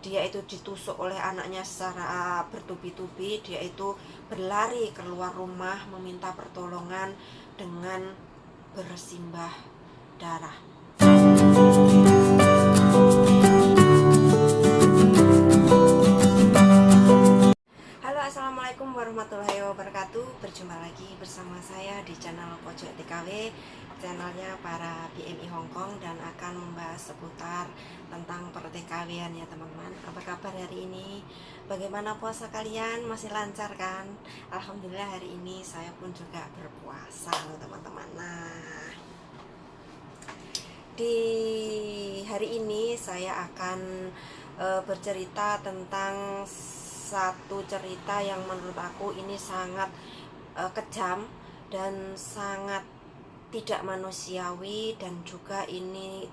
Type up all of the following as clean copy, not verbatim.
dia itu ditusuk oleh anaknya secara bertubi-tubi. Dia itu berlari keluar rumah meminta pertolongan dengan bersimbah darah. Halo, assalamualaikum warahmatullahi wabarakatuh. Berjumpa lagi bersama saya di channel Pojok TKW, channelnya para BMI Hongkong, dan akan membahas seputar tentang per-TKW-an ya teman-teman. Apa kabar hari ini? Bagaimana puasa kalian? Masih lancar kan? Alhamdulillah hari ini saya pun juga berpuasa loh teman-teman. Nah, di hari ini saya akan bercerita tentang satu cerita yang menurut aku ini sangat kejam dan sangat tidak manusiawi, dan juga ini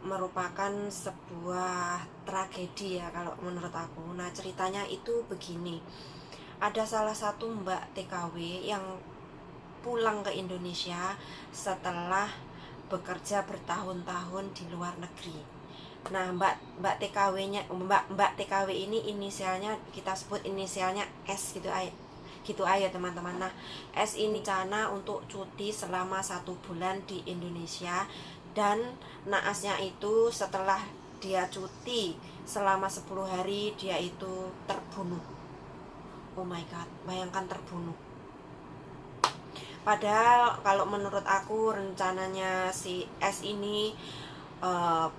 merupakan sebuah tragedi ya kalau menurut aku. Nah, ceritanya itu begini. Ada salah satu Mbak TKW yang pulang ke Indonesia setelah bekerja bertahun-tahun di luar negeri. Nah, Mbak TKW ini inisialnya kita sebut inisialnya S gitu aja teman-teman. Nah, S ini rencana untuk cuti selama 1 bulan di Indonesia, dan naasnya itu setelah dia cuti selama 10 hari dia itu terbunuh. Oh my god, bayangkan terbunuh. Padahal kalau menurut aku rencananya si S ini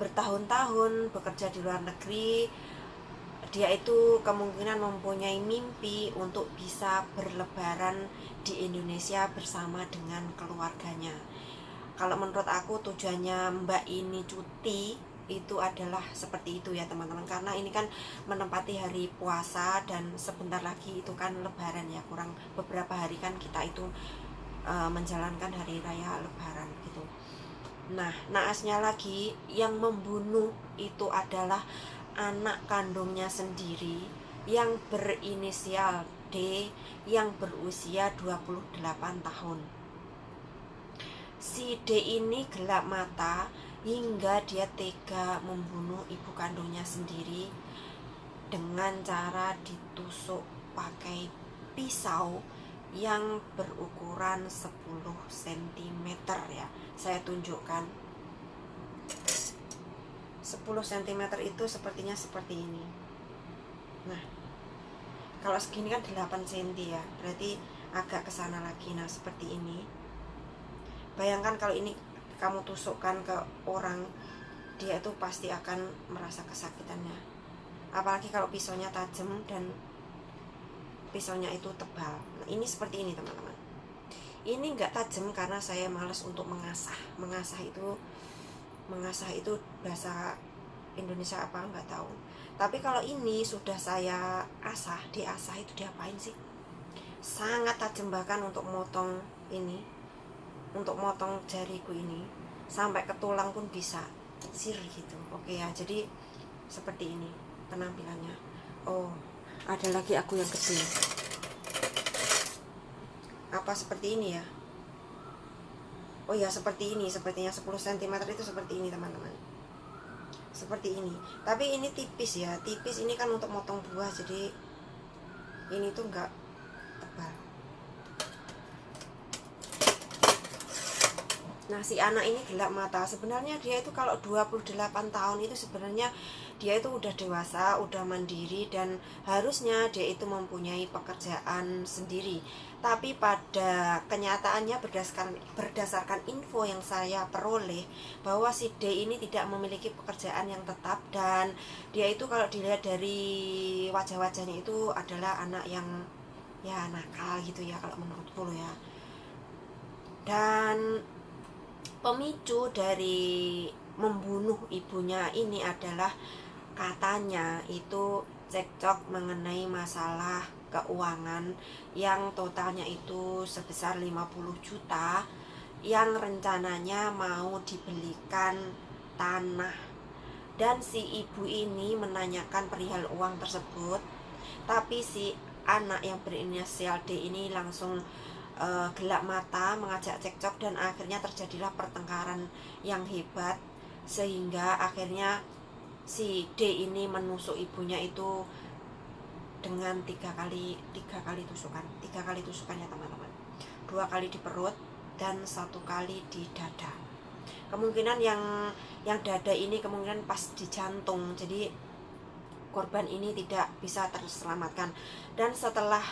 bertahun-tahun bekerja di luar negeri. Dia itu kemungkinan mempunyai mimpi untuk bisa berlebaran di Indonesia bersama dengan keluarganya. Kalau menurut aku tujuannya Mbak ini cuti itu adalah seperti itu ya teman-teman, karena ini kan menempati hari puasa dan sebentar lagi itu kan lebaran ya, kurang beberapa hari kan kita itu menjalankan hari raya lebaran gitu. Nah, naasnya lagi yang membunuh itu adalah anak kandungnya sendiri yang berinisial D yang berusia 28 tahun. Si D ini gelap mata hingga dia tega membunuh ibu kandungnya sendiri dengan cara ditusuk pakai pisau yang berukuran 10 cm ya. Saya tunjukkan 10 cm itu sepertinya seperti ini. Nah, kalau segini kan 8 cm ya, berarti agak kesana lagi. Nah, seperti ini. Bayangkan kalau ini kamu tusukkan ke orang, dia itu pasti akan merasa kesakitannya. Apalagi kalau pisaunya tajam dan pisaunya itu tebal. Nah, ini seperti ini teman-teman. Ini enggak tajam karena saya malas untuk mengasah. Mengasah itu bahasa Indonesia apa enggak tahu. Tapi kalau ini sudah saya asah, diasah itu diapain sih? Sangat tajam, bahkan untuk motong ini, untuk motong jariku ini sampai ke tulang pun bisa sir gitu. Oke ya, jadi seperti ini penampilannya. Oh, ada lagi aku yang kecil. Apa seperti ini ya? Oh ya, seperti ini, sepertinya 10 cm itu seperti ini teman-teman. Seperti ini. Tapi ini tipis ya, tipis. Ini kan untuk motong buah, jadi ini tuh enggak tebal. Nah, si anak ini gelap mata. Sebenarnya dia itu kalau 28 tahun itu sebenarnya dia itu udah dewasa, udah mandiri, dan harusnya dia itu mempunyai pekerjaan sendiri. Tapi pada kenyataannya berdasarkan info yang saya peroleh, bahwa si D ini tidak memiliki pekerjaan yang tetap, dan dia itu kalau dilihat dari wajah-wajahnya itu adalah anak yang ya nakal gitu ya kalau menurutku ya. Dan pemicu dari membunuh ibunya ini adalah katanya itu cekcok mengenai masalah keuangan yang totalnya itu sebesar 50 juta yang rencananya mau dibelikan tanah. Dan si ibu ini menanyakan perihal uang tersebut, tapi si anak yang berinisial D ini langsung gelap mata mengajak cekcok, dan akhirnya terjadilah pertengkaran yang hebat, sehingga akhirnya si D ini menusuk ibunya itu dengan tiga kali tusukan. 3 kali tusukan ya teman-teman. 2 kali di perut dan 1 kali di dada. Kemungkinan yang dada ini kemungkinan pas di jantung, jadi korban ini tidak bisa terselamatkan. Dan setelah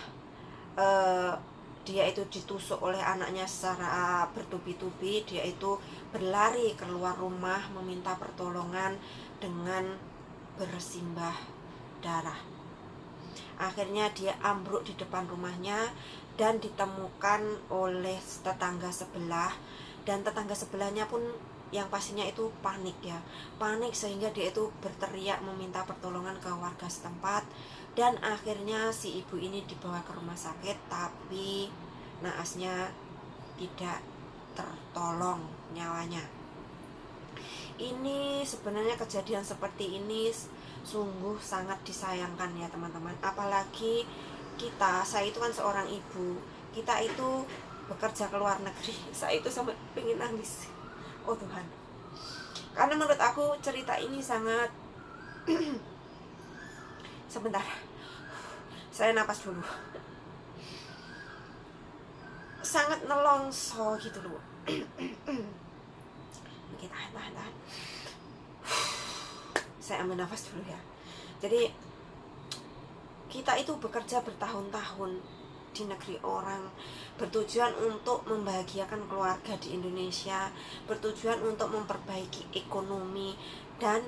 dia itu ditusuk oleh anaknya secara bertubi-tubi, dia itu berlari keluar rumah meminta pertolongan dengan bersimbah darah. Akhirnya dia ambruk di depan rumahnya dan ditemukan oleh tetangga sebelah, dan tetangga sebelahnya pun yang pastinya itu panik ya, panik sehingga dia itu berteriak meminta pertolongan ke warga setempat. Dan akhirnya si ibu ini dibawa ke rumah sakit, tapi naasnya tidak tertolong nyawanya. Ini sebenarnya kejadian seperti ini sungguh sangat disayangkan ya teman-teman. Apalagi saya itu kan seorang ibu, kita itu bekerja ke luar negeri. Saya itu sampai pengen nangis. Oh Tuhan, karena menurut aku cerita ini sangat sebentar, saya napas dulu, sangat nelongso gitu loh. Oke, tahan. Saya ambil nafas dulu ya. Jadi kita itu bekerja bertahun-tahun di negeri orang, bertujuan untuk membahagiakan keluarga di Indonesia, bertujuan untuk memperbaiki ekonomi. Dan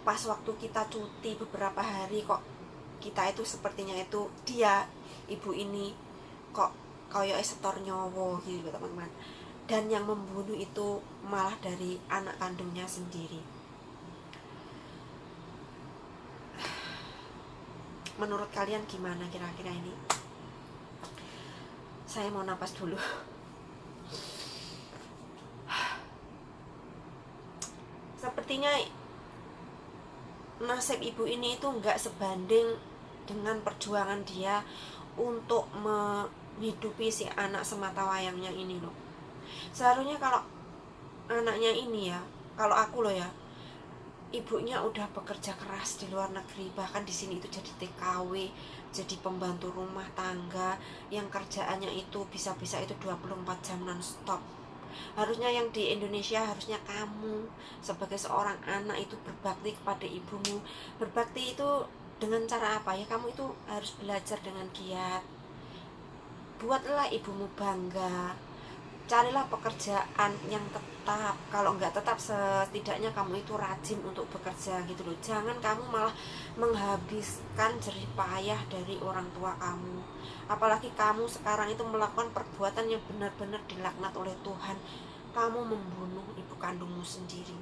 pas waktu kita cuti beberapa hari, kok kita itu sepertinya itu ibu ini kok kayak setor nyowo gitu teman-teman. Dan yang membunuh itu malah dari anak kandungnya sendiri. Menurut kalian gimana kira-kira ini? Saya mau napas dulu. Sepertinya nasib ibu ini itu nggak sebanding dengan perjuangan dia untuk menghidupi si anak semata wayangnya ini loh. Seharusnya kalau anaknya ini ya, kalau aku loh ya, ibunya udah bekerja keras di luar negeri, bahkan di sini itu jadi TKW, jadi pembantu rumah tangga yang kerjaannya itu bisa-bisa itu 24 jam non-stop. Harusnya yang di Indonesia, harusnya kamu sebagai seorang anak itu berbakti kepada ibumu. Berbakti itu dengan cara apa ya? Kamu itu harus belajar dengan giat. Buatlah ibumu bangga. Carilah pekerjaan yang tetap. Kalau nggak tetap, setidaknya kamu itu rajin untuk bekerja gitu loh. Jangan kamu malah menghabiskan jerih payah dari orang tua kamu. Apalagi kamu sekarang itu melakukan perbuatan yang benar-benar dilaknat oleh Tuhan. Kamu membunuh ibu kandungmu sendiri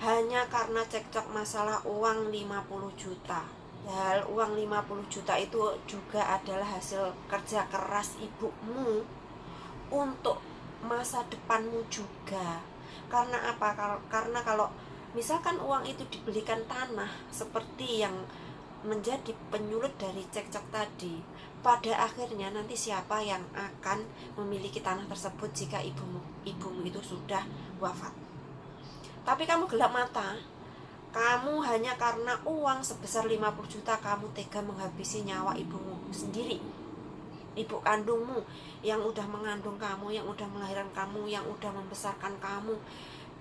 hanya karena cekcok masalah uang 50 juta. Padahal uang 50 juta itu juga adalah hasil kerja keras ibumu untuk masa depanmu juga. Karena apa? Karena kalau misalkan uang itu dibelikan tanah seperti yang menjadi penyulut dari cekcok tadi, pada akhirnya nanti siapa yang akan memiliki tanah tersebut jika ibumu itu sudah wafat? Tapi kamu gelap mata. Kamu hanya karena uang sebesar 50 juta kamu tega menghabisi nyawa ibumu sendiri, ibu kandungmu yang udah mengandung kamu, yang udah melahirkan kamu, yang udah membesarkan kamu,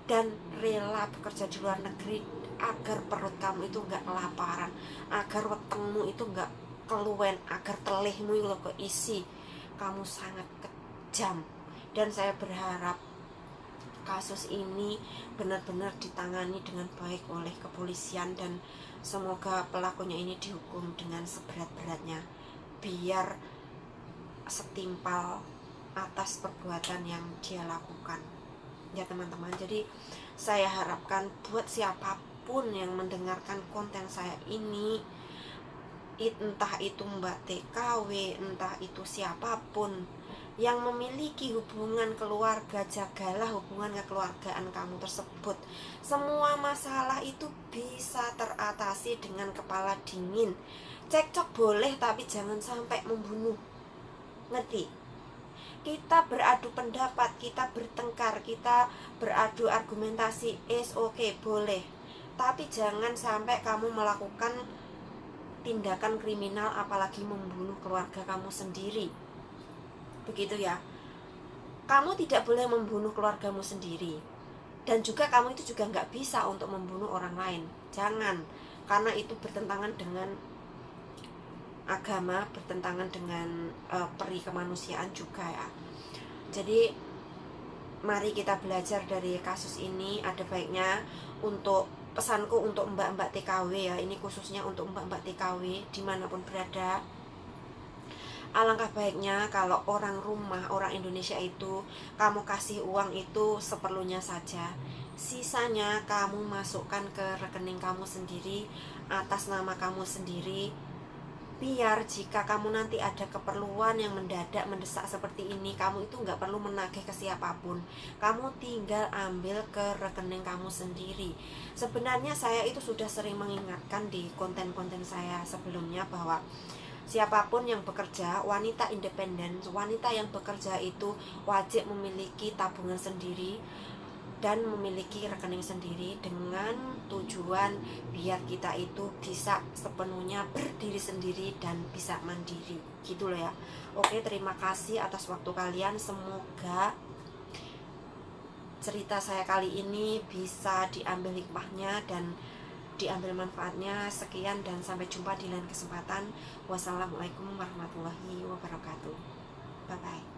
dan rela bekerja di luar negeri agar perut kamu itu gak kelaparan, agar wetengmu itu gak keluwen, agar telihmu itu keisi. Kamu sangat kejam. Dan saya berharap kasus ini benar-benar ditangani dengan baik oleh kepolisian, dan semoga pelakunya ini dihukum dengan seberat-beratnya, biar setimpal atas perbuatan yang dia lakukan ya teman-teman. Jadi saya harapkan buat siapapun yang mendengarkan konten saya ini, entah itu Mbak TKW, entah itu siapapun yang memiliki hubungan keluarga, jagalah hubungan kekeluargaan kamu tersebut. Semua masalah itu bisa teratasi dengan kepala dingin. Cekcok boleh, tapi jangan sampai membunuh. Ngerti? Kita beradu pendapat, kita bertengkar, kita beradu argumentasi, is okay, boleh. Tapi jangan sampai kamu melakukan tindakan kriminal, apalagi membunuh keluarga kamu sendiri. Begitu ya. Kamu tidak boleh membunuh keluargamu sendiri. Dan juga kamu itu juga nggak bisa untuk membunuh orang lain. Jangan, karena itu bertentangan dengan agama, bertentangan dengan peri kemanusiaan juga ya. Jadi mari kita belajar dari kasus ini. Ada baiknya, untuk pesanku untuk mbak-mbak TKW ya, ini khususnya untuk mbak-mbak TKW dimanapun berada, alangkah baiknya kalau orang rumah, orang Indonesia itu kamu kasih uang itu seperlunya saja. Sisanya kamu masukkan ke rekening kamu sendiri, atas nama kamu sendiri. Biar jika kamu nanti ada keperluan yang mendadak, mendesak seperti ini, kamu itu nggak perlu menagih ke siapapun. Kamu tinggal ambil ke rekening kamu sendiri. Sebenarnya saya itu sudah sering mengingatkan di konten-konten saya sebelumnya bahwa siapapun yang bekerja, wanita independen, wanita yang bekerja itu wajib memiliki tabungan sendiri dan memiliki rekening sendiri, dengan tujuan biar kita itu bisa sepenuhnya berdiri sendiri dan bisa mandiri, gitu loh ya. Oke, terima kasih atas waktu kalian. Semoga cerita saya kali ini bisa diambil hikmahnya dan diambil manfaatnya. Sekian dan sampai jumpa di lain kesempatan. Wassalamualaikum warahmatullahi wabarakatuh. Bye bye.